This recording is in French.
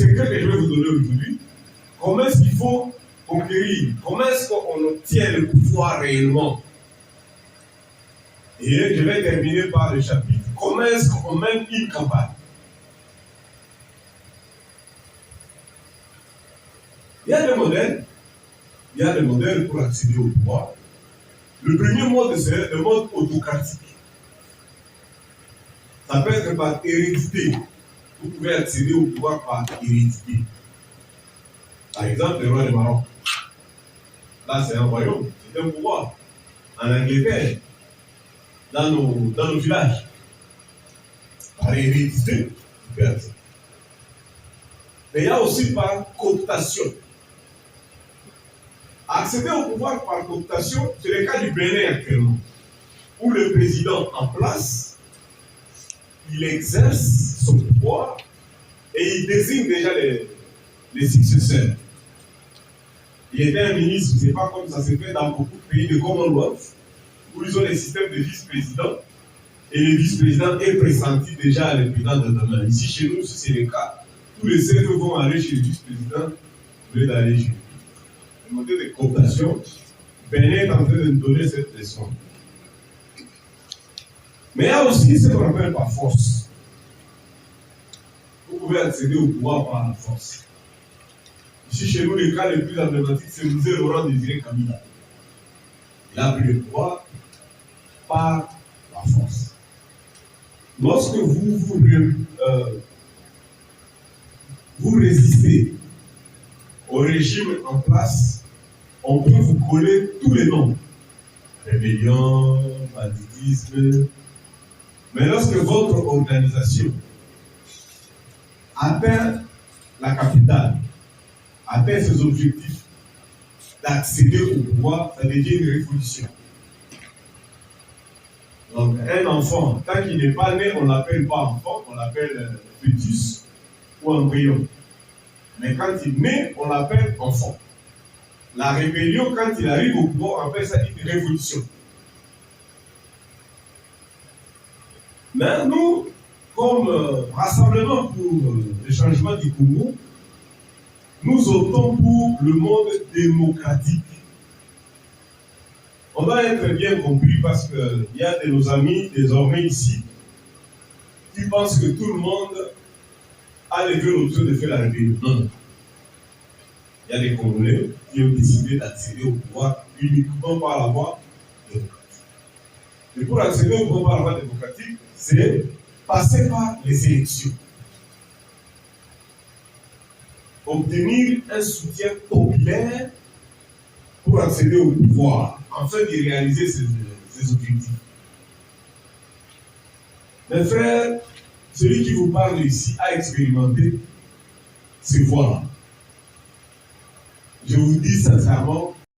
secret que je vais vous donner aujourd'hui. Comment est-ce qu'il faut conquérir? Comment est-ce qu'on obtient le pouvoir réellement? Et je vais terminer par le chapitre. Comment est-ce qu'on mène une campagne? Il y a des modèles. Il y a des modèles pour accéder au pouvoir. Le premier mode, c'est le mode autocratique. Ça peut être par hérédité. Vous pouvez accéder au pouvoir par hérédité. Par exemple, le roi de Maroc. Là, c'est un royaume, c'est un pouvoir. En Angleterre, dans nos villages. Par hérédité, vous pouvez accéder. Mais il y a aussi par cooptation. Accéder au pouvoir par cooptation, c'est le cas du Bénin actuellement, où le président en place, il exerce son pouvoir et il désigne déjà les successeurs. Il était un ministre, je ne sais pas comme ça se fait dans beaucoup de pays de Commonwealth, où ils ont les systèmes de vice-président, et le vice-président est pressenti déjà le président de demain. Ici, chez nous, si c'est le cas, tous les 7 vont aller chez le vice-président au lieu d'aller chez lui. Le modèle de cooptation, Bénin est en train de nous donner cette leçon. Mais il y a aussi ce qu'on appelle par force. Vous pouvez accéder au pouvoir par la force. Ici, chez nous, le cas le plus emblématique, c'est Mzee Laurent Désiré Kabila. Il a pris le pouvoir par la force. Lorsque vous résistez au régime en place, on peut vous coller tous les noms. Rébellion, banditisme. Mais lorsque votre organisation atteint la capitale, atteint ses objectifs d'accéder au pouvoir, ça devient une révolution. Donc, un enfant, tant qu'il n'est pas né, on ne l'appelle pas enfant, on l'appelle fœtus ou embryon. Mais quand il naît, on l'appelle enfant. La rébellion, quand il arrive au pouvoir, on appelle ça une révolution. Mais nous, comme Rassemblement pour le changement du Congo, nous optons pour le monde démocratique. On doit être bien compris parce qu'il y a de nos amis désormais ici qui pensent que tout le monde a levé l'option de faire la rébellion. Non. Il y a des Congolais qui ont décidé d'accéder au pouvoir uniquement par la voie démocratique. Et pour accéder au pouvoir par la voie démocratique, c'est passer par les élections. Obtenir un soutien populaire pour accéder au pouvoir, afin de réaliser ses objectifs. Mes frères, celui qui vous parle ici a expérimenté ces voies-là. Je vous dis sincèrement,